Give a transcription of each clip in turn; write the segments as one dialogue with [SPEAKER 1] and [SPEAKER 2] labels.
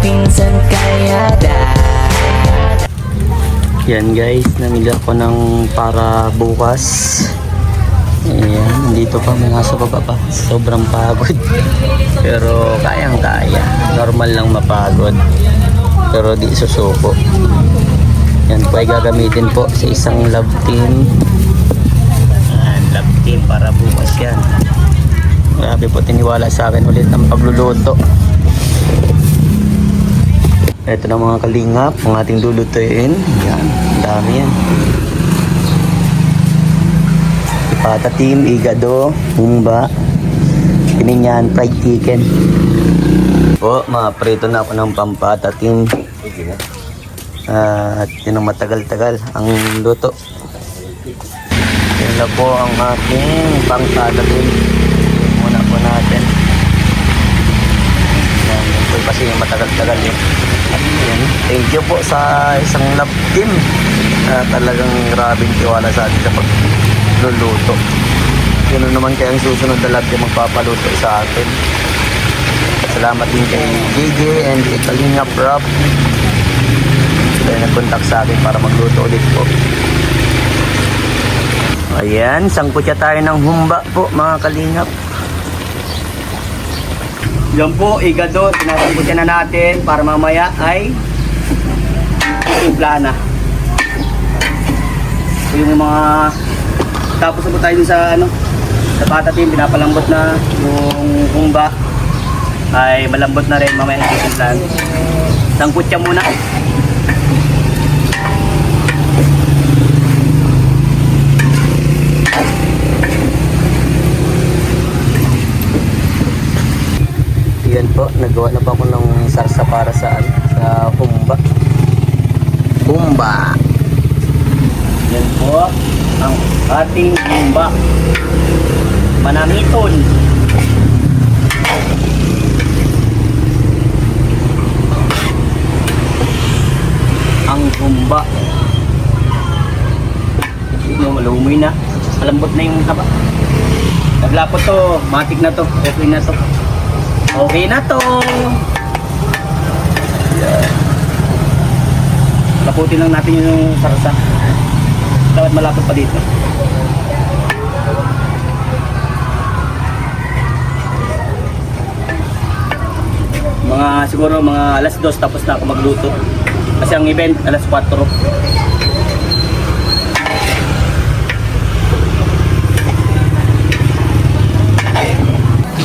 [SPEAKER 1] pinsan kayada.
[SPEAKER 2] Yan guys, namili ako ng para bukas. Ayan, dito pa, may nasa baba pa. Sobrang pagod. Pero kayang-kaya. Normal lang mapagod. Pero di susuko. Yan po ay gagamitin po sa isang love team. Ayan, love team para bukas yan. Grabe po, tiniwala sa akin ulit ang pagluluto. Ito na mga kalingap, ang ating lulutuin. Yan, dami yan. Pata team, igado, humba, pininyan, fried chicken. Po, prito na ako ng pampata team. At yun ang matagal-tagal ang luto. Yun na po ang ating pampata team. Muna po natin. Yan, yun po kasi matagal-tagal yun. At yun, thank you po sa isang love team. Talagang grabing tiwala sa atin sa pagluluto. Yun naman kaya ang susunod na love team magpapaluto sa atin. Salamat din kay JJ and kay Kalingap Rob. Sila nag-contact sa akin para magluto ulit po. Ayan, sangkutya tayo ng humba po mga Kalingap. Yan po, igado, sinasangkutya na natin para mamaya ay timpla na. So yung mga tapos na po tayo sa sa patatim, pinapalambot na yung humba ay malambot na rin, mamaya itimplan. Sangkutya muna. Yan po, nagawa na pa ako ng sarsa para sa humba. Humba. Yan po ang ating humba. Manamiton. Ang humba. Yung malumoy na. Malambot na yung taba. Naglapot to. Matik na to. Okay na to. Okay na to. Yan. Laputin lang natin yung sarsa. Dapat malapot pa dito. Siguro mga alas 2 tapos na ako magluto. Kasi ang event alas 4.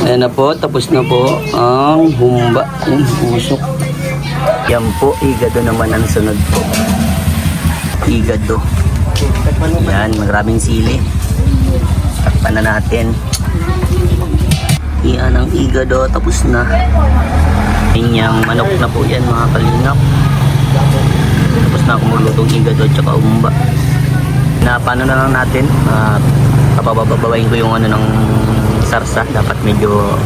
[SPEAKER 2] Ayan na po, tapos na po ang humba, yung usok. Yan po, igado naman ang sunod po. Igado. Yan, maraming sili. Takpan na natin. Iyan ang igado, tapos na. Inyang manok na po yan mga Kalingap. Tapos na ako maglutong igado at saka humba. Na paano na lang natin, pabababawain ko yung ng sarsa. Dapat medyo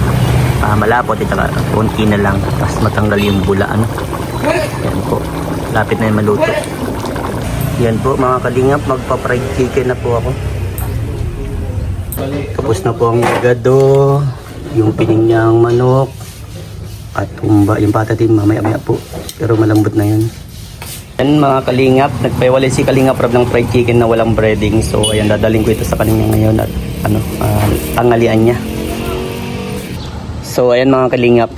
[SPEAKER 2] malapot at saka konti na lang. Tapos matanggal yung bula. Yan po, lapit na yung maluto. Yan po mga Kalingap, magpa-fried chicken na po ako. Tapos na po ang igado, yung pininyang manok at humba, yung patatim mamaya-maya po, pero malambot na yan. Yan mga Kalingap, nagpaiwalay si Kalingap Rob ng fried chicken na walang breading. So ayan, dadaling ko ito sa kanya ngayon at tangalian niya. So ayan mga Kalingap,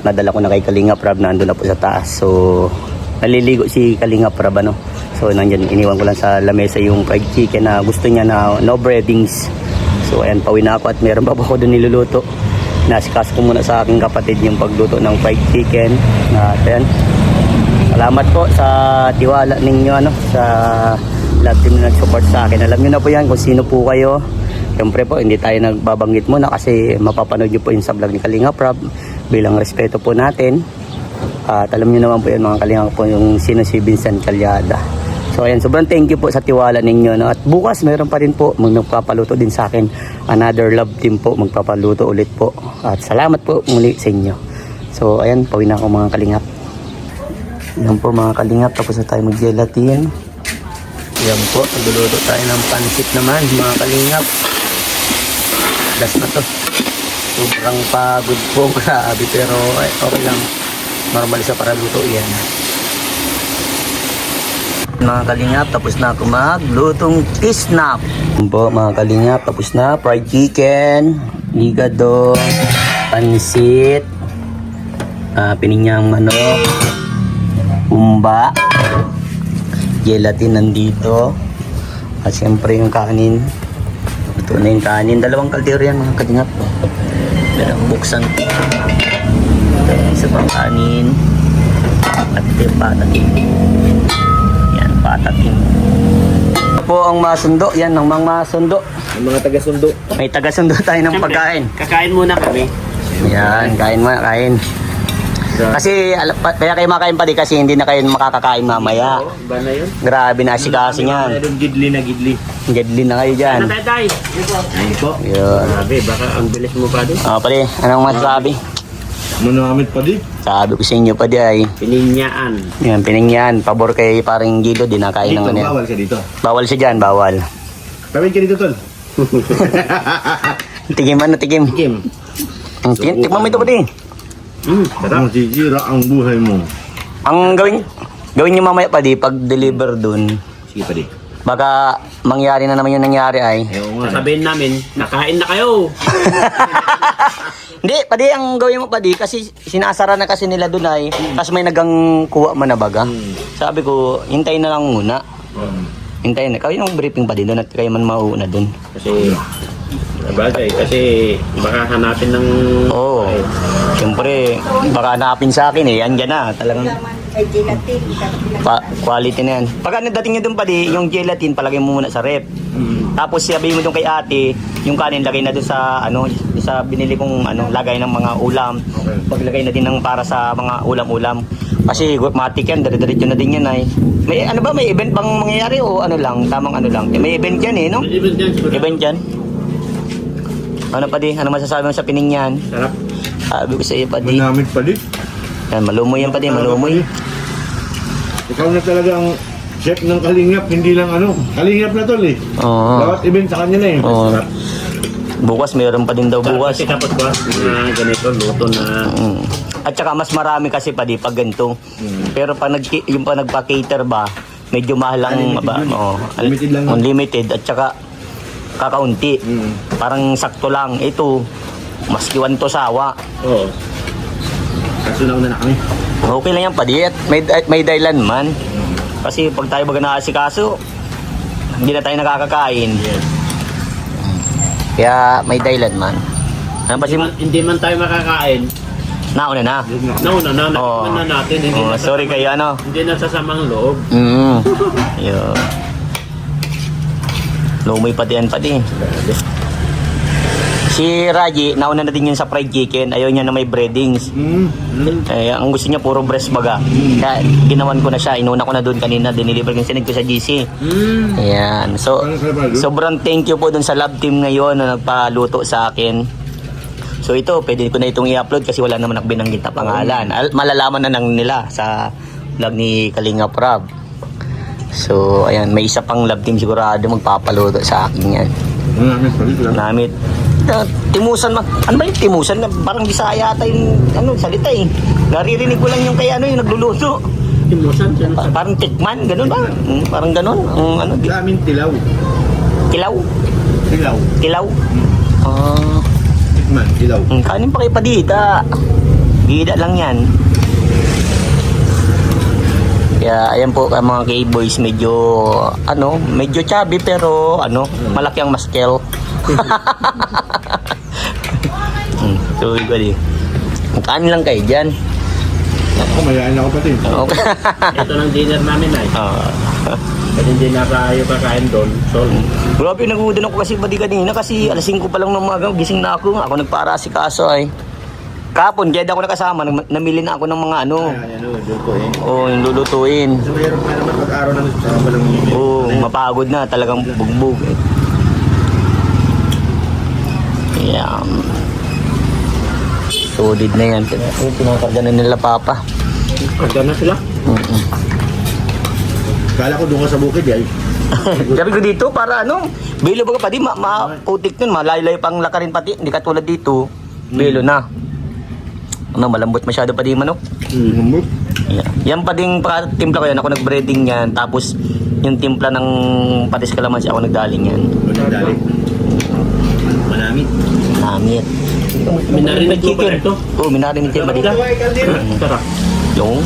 [SPEAKER 2] nadala ko na kay Kalingap Rob, nandun na po sa taas. So naliligo si Kalingap Rob So nandyan, iniwan ko lang sa lamesa yung fried chicken na gusto niya na no breadings. So ayan, pauwi na ako at meron pa ako doon niluluto. Nasikas ko muna sa aking kapatid yung pagluto ng fried chicken. Ayan, salamat po sa tiwala ninyo sa love team na nag-support sa akin. Alam niyo na po yan kung sino po kayo. Siyempre po, hindi tayo nagbabanggit muna kasi mapapanood niyo po yun sa vlog ni Kalingap Rob bilang respeto po natin. At alam niyo naman po yan mga Kalingap po yung sino si Vincent Calyada. So ayan, sobrang thank you po sa tiwala ninyo. At bukas meron pa rin po magpapaluto din sa akin. Another love team po, magpapaluto ulit po. At salamat po muli sa inyo. So ayan, pauwi na ako mga Kalingap. Yan po mga Kalingap, tapos na tayo mag-gelatin. Yan po, nagluluto tayo ng pansit naman mga Kalingap. Last na to. Sobrang pagod po, grabe, pero okay lang. normal sa para luto yan. Mga kalingap, tapos na ako maglutong kisnap. Yun po mga kalingap, tapos na. Fried chicken, ligado, pansit, pininyang manok, umba, gelatin nandito, at siyempre yung kanin. Ito na yung kanin, dalawang kaldero yan mga kalingap. Buksan ko. Isa pang kanin, at ito yung patatin. Yan, patatin. Ito po ang masundo, yan ang mga masundo.
[SPEAKER 3] Yung mga taga-sundo.
[SPEAKER 2] May taga-sundo tayo ng pagkain.
[SPEAKER 3] Kakain muna kami.
[SPEAKER 2] Yan, kain mo, kain. Kasi kaya kayo makain pa di kasi hindi na kayo makakakain mamaya.
[SPEAKER 3] Ba na yun?
[SPEAKER 2] Grabe na asikaso niyan.
[SPEAKER 3] Mayroong gidli na gidli.
[SPEAKER 2] Gedli na kayo dyan.
[SPEAKER 3] Ano tayo tayo? Ayun po.
[SPEAKER 2] Yun.
[SPEAKER 3] Grabe, baka ang bilis mo pa doon.
[SPEAKER 2] Pare, anong masasabi?
[SPEAKER 4] Manamit pa di?
[SPEAKER 2] Sabi ko sa inyo pa di ay.
[SPEAKER 3] Pininyaan.
[SPEAKER 2] Yan, piningyan. Pabor kay paring Gilo, di nakain ng ano yan.
[SPEAKER 4] Bawal ka dito.
[SPEAKER 2] Bawal siya dyan, bawal.
[SPEAKER 4] Kawin ka dito, tol.
[SPEAKER 2] Tigim ano, tigim.
[SPEAKER 3] Kim.
[SPEAKER 2] Tikman mo ito pa di.
[SPEAKER 3] Sarap.
[SPEAKER 4] Masisira ang buhay mo.
[SPEAKER 2] Ang gawin niyo mamaya pa di, pag deliver dun,
[SPEAKER 4] Sige pa di.
[SPEAKER 2] baka mangyari na naman yung nangyari ay.
[SPEAKER 4] Ayaw nga.
[SPEAKER 3] Sabihin namin, nakain na kayo.
[SPEAKER 2] Hindi, padi ang gawin mo padi kasi sinasara na kasi nila doon ay tapos may nagang kuha man na baga. Sabi ko, hintayin na lang muna. Hintayin na. Kayo yung briefing pa din doon at kayo man mauuna doon.
[SPEAKER 3] Kasi, bagay, kasi baka hanapin ng...
[SPEAKER 2] Oo. Siyempre, baka hanapin sa akin eh. Yan na. Talagang quality na yan. Pag ano dating nyo doon padi, yung gelatin palagay mo muna sa rep. Tapos sabihin mo doon kay ate, yung kanin lagay na doon sa ano, sa binili kong ano, lagay ng mga ulam. Paglagay na din ng para sa mga ulam-ulam. Kasi matik yan, dire-diretso na din yan ay. May ano ba, may event bang mangyayari o ano lang, tamang ano lang. May event yan eh, no?
[SPEAKER 3] Even dyan, siguro.
[SPEAKER 2] Event yan. Ano pa di? Ano masasabi mo sa piningyan?
[SPEAKER 3] Sarap.
[SPEAKER 2] Sabi ko sa iyo pa di.
[SPEAKER 4] Manamit pa di?
[SPEAKER 2] Yan, malumoy yan pa di, malumoy.
[SPEAKER 4] Ikaw na talaga ang chef ng Kalingap, hindi lang ano. Kalingap na tol eh.
[SPEAKER 2] Oo.
[SPEAKER 4] Bawat event sa kanya na eh.
[SPEAKER 2] Oo. Bukas, mayroon pa din daw bukas.
[SPEAKER 3] Kasi tapos ko, ganito, luto na...
[SPEAKER 2] At saka mas marami kasi pa di pag ganito. Pero pag yung pa nagpa-cater ba, medyo mahal lang
[SPEAKER 4] Unlimited
[SPEAKER 2] ba?
[SPEAKER 4] yun.
[SPEAKER 2] Oo.
[SPEAKER 4] Limited lang.
[SPEAKER 2] Unlimited at saka kakaunti. Parang sakto lang. Ito, maski 1 to sawa.
[SPEAKER 3] Oo.
[SPEAKER 4] Kaso nauna na kami.
[SPEAKER 2] Okay lang yan pa di. At may dahilan man. Kasi pag tayo baga naasikaso, hindi na tayo nakakakain. Kaya may dahilan man. Ano pa si...
[SPEAKER 3] Hindi man tayo makakain.
[SPEAKER 2] Nauna na.
[SPEAKER 3] Nauna na,
[SPEAKER 2] Oo.
[SPEAKER 3] natikman na natin. Hindi na
[SPEAKER 2] Sorry kayo ano.
[SPEAKER 3] Hindi na sasamang loob.
[SPEAKER 2] Yun. Lumoy pati yan pati. Si Raji, nauna na din yun sa fried chicken. Ayaw niya na may breadings. Ang gusto niya puro breast baga. Kaya ginawan ko na siya. Inuna ko na doon kanina. Diniliver ko yung sinig ko sa GC. Ayan. So, sobrang thank you po doon sa love team ngayon na nagpaluto sa akin. So ito, pwede ko na itong i-upload kasi wala naman ako binanggit na pangalan. Malalaman na nang nila sa vlog ni Kalinga Prab. So, ayan, may isa pang love team sigurado magpapaluto sa akin yan.
[SPEAKER 4] Manamit pa di.
[SPEAKER 2] Namit. Timusan, ano ba yung timusan? Parang Bisaya ata yung ano, salita eh. Naririnig ko lang yung kay ano, yung nagluluto.
[SPEAKER 3] Timusan, siya na
[SPEAKER 2] Parang tikman, ganun ba? Parang ganun. Ano,
[SPEAKER 4] Sa amin tilaw.
[SPEAKER 2] kilaw.
[SPEAKER 4] Tilaw.
[SPEAKER 2] Kilaw.
[SPEAKER 4] Tikman, tilaw.
[SPEAKER 2] Kanin pa kayo pa dita. Gida lang yan. Kaya ayan po ang mga K-boys medyo ano, medyo chubby pero ano, malaki ang muscle. So, iba di. Kanin lang kayo dyan.
[SPEAKER 4] Ako, mayayain ako pati.
[SPEAKER 2] Okay.
[SPEAKER 3] Ito ng dinner namin ay. Kasi hindi na tayo kakain doon. So,
[SPEAKER 2] Grabe, nag-uudin ako kasi badi kanina kasi alas 5 pa lang ng umaga, gising na ako. Ako nagpa-asikaso ay. Kapon, kaya ako nakasama, namili na ako ng mga ano.
[SPEAKER 4] Ayan, doon ko eh.
[SPEAKER 2] Yung lulutuin.
[SPEAKER 4] So, mayroon pa naman pag-araw na sama pa lang yung
[SPEAKER 2] Mapagod na, talagang bugbog. Ayan. Solid na yan. Pinakarga na nila papa.
[SPEAKER 3] karga na sila.
[SPEAKER 4] Kala ko doon ka sa bukid eh.
[SPEAKER 2] Sabi ko dito para ano, bilo baga pati, maputik nun, malayo-layo pang lakarin pati, hindi katulad dito, bilo na. Ano, malambot masyado pa din manok.
[SPEAKER 4] Lambot.
[SPEAKER 2] Yan pa din timpla ko yan. Ako nag-breading yan. Tapos yung timpla ng patis kalamansi ako nagdaling yan.
[SPEAKER 4] Dali. Manamit.
[SPEAKER 2] Namit.
[SPEAKER 3] Minarinig ko pa ito.
[SPEAKER 2] Oo, minarinig yan pa din.
[SPEAKER 3] Sarap.
[SPEAKER 2] Yung,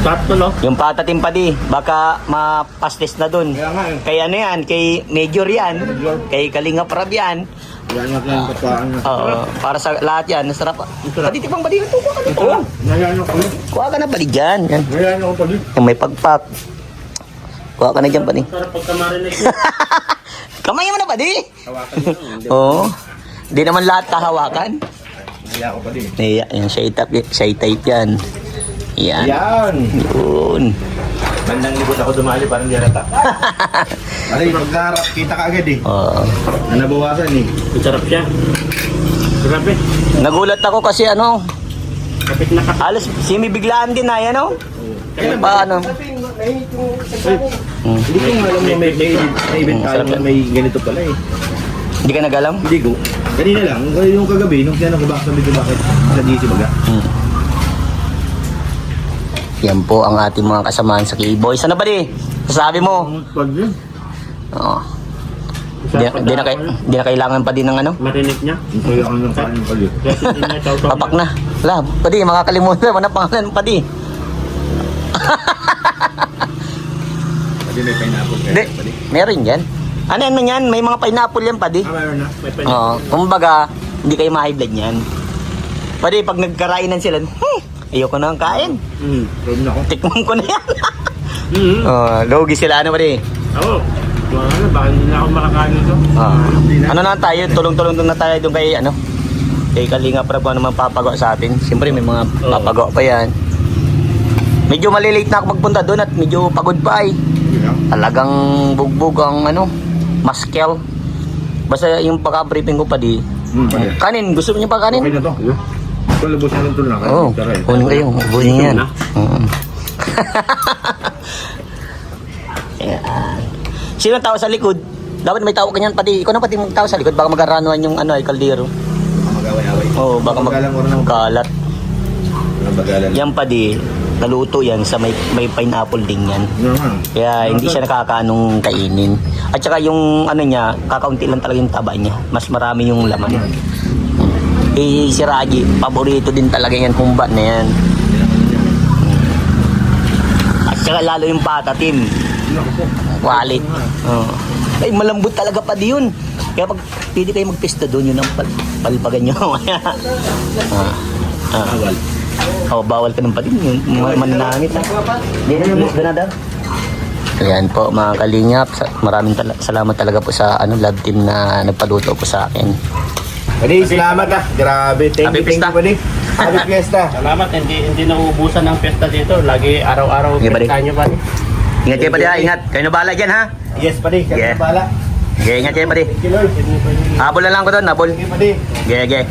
[SPEAKER 3] Sarap to, no?
[SPEAKER 2] yung patatim pa di. Baka mapastis na dun.
[SPEAKER 4] Kaya nga eh.
[SPEAKER 2] Kay ano yan, kay Major yan. Kay Kalinga Prab yan.
[SPEAKER 4] Yan natin yung kapaan na.
[SPEAKER 2] Oo, para sa lahat yan. Nasarap. Pati tipang ba di? Kuha ka na to.
[SPEAKER 4] Ngayon ako pala.
[SPEAKER 2] Kuha ka na pa di dyan. Yan.
[SPEAKER 4] Ngayon ako pala.
[SPEAKER 2] Yung may pagpak. Kuha ka na dyan pa di.
[SPEAKER 3] Sarap pagka marinig.
[SPEAKER 2] Kamay mo na pa di.
[SPEAKER 3] Hawakan nyo.
[SPEAKER 2] Oo. Di naman lahat kahawakan.
[SPEAKER 4] Ngayon ako pala.
[SPEAKER 2] Yan, shy type yan. Yan.
[SPEAKER 4] Yan.
[SPEAKER 2] Yun.
[SPEAKER 3] Bandang likod ako dumali, parang di halata.
[SPEAKER 4] Alay, pagkaharap, kita ka agad eh.
[SPEAKER 2] Oo.
[SPEAKER 4] Nabawasan eh.
[SPEAKER 3] Sarap siya. Grabe.
[SPEAKER 2] Nagulat ako kasi ano,
[SPEAKER 3] Kapit na kapit.
[SPEAKER 2] halos simibiglaan din na yan, no? Kaya pa ano.
[SPEAKER 4] Hindi ko nga alam na may event tayo na may ganito pala eh.
[SPEAKER 2] Hindi ka nagalam?
[SPEAKER 4] Hindi ko. Kanina lang, yung kagabi, nung tinanong ko bakit sabi ko bakit sa DC baga.
[SPEAKER 2] Yan po ang ating mga kasamaan sa K-Boys. Ano ba di? Sabi mo?
[SPEAKER 4] Pag yun.
[SPEAKER 2] Oo. Di na kailangan pa din ng ano?
[SPEAKER 3] Marinig niya.
[SPEAKER 4] Kaya ako ng kanin pala yun.
[SPEAKER 3] Kasi hindi niya chow-chow
[SPEAKER 2] Papak na. Wala, padi, makakalimutan mo na pangalan, padi.
[SPEAKER 4] Pwede may pineapple
[SPEAKER 2] Hindi, meron yan. Ano yan? May mga pineapple yan, padi.
[SPEAKER 4] Meron na.
[SPEAKER 3] May panig.
[SPEAKER 2] Oo. Kumbaga, hindi kayo ma-high blood yan. Padi, pag nagkarainan sila, ayoko na ang kain.
[SPEAKER 4] Proud na ako.
[SPEAKER 2] Tikman ko na yan.
[SPEAKER 3] Mm-hmm.
[SPEAKER 2] Logi sila, ano padi?
[SPEAKER 3] Oo. Ano, baka hindi na ako makakain ito.
[SPEAKER 2] Ano na tayo, tulong-tulong doon na tayo doon kay ano. Kay Kalinga Prab kung ano man papagawa sa atin. Siyempre may mga papagawa pa yan. Medyo malilate na ako magpunta doon at medyo pagod pa ay. Talagang bugbog ang ano, maskel. Basta yung pagka-briefing ko pa di. Kanin, gusto niyo pa kanin?
[SPEAKER 4] Okay na to. Ito, lubos na lang ito na.
[SPEAKER 2] Oo, kunin kayo, ubuhin yan. Ayan. Sino ang tao sa likod? Dapat may tao kanyan pati. Ikaw na pati mong tao sa likod. Baka mag-aranuan yung ano ay kaldero.
[SPEAKER 4] Mag-away-away.
[SPEAKER 2] Oo, baka magkalat.
[SPEAKER 4] Bagalan.
[SPEAKER 2] Yan pa di, naluto yan sa may pineapple din yan.
[SPEAKER 4] Naman.
[SPEAKER 2] Kaya hindi siya nakakaanong kainin. At saka yung ano niya, kakaunti lang talaga yung taba niya. Mas marami yung laman. Eh, si Raji, paborito din talaga yan, humba na yan. At saka lalo yung patatim. Wallet. Oh. Ay, malambot talaga pa di yun. Kaya pag pwede kayo magpista doon, yun ang palpagan nyo.
[SPEAKER 4] Awal.
[SPEAKER 2] Oh, bawal ka ng patin. Yung mananangit. Hindi na yung na daw. Ayan po mga kalingap. Maraming salamat talaga po sa love team na nagpaluto po sa akin.
[SPEAKER 4] Pwede, salamat ah. Grabe. Thank
[SPEAKER 2] Happy
[SPEAKER 4] you,
[SPEAKER 2] Fiesta.
[SPEAKER 4] pwede. Happy Fiesta.
[SPEAKER 3] Salamat, hindi nauubusan ng pesta dito. Lagi araw-araw
[SPEAKER 2] Okay, buddy.
[SPEAKER 3] pesta nyo pa rin.
[SPEAKER 2] Ingat kayo pati ha. Ingat. Kayo na bahala dyan ha.
[SPEAKER 4] Yes, pwede. Kaya
[SPEAKER 2] Yeah.
[SPEAKER 4] bala.
[SPEAKER 2] Okay, ingat kayo pati.
[SPEAKER 4] Thank you, Lord.
[SPEAKER 2] Habol na lang ko doon. Habol.
[SPEAKER 4] Thank you, pwede.
[SPEAKER 2] Okay, okay.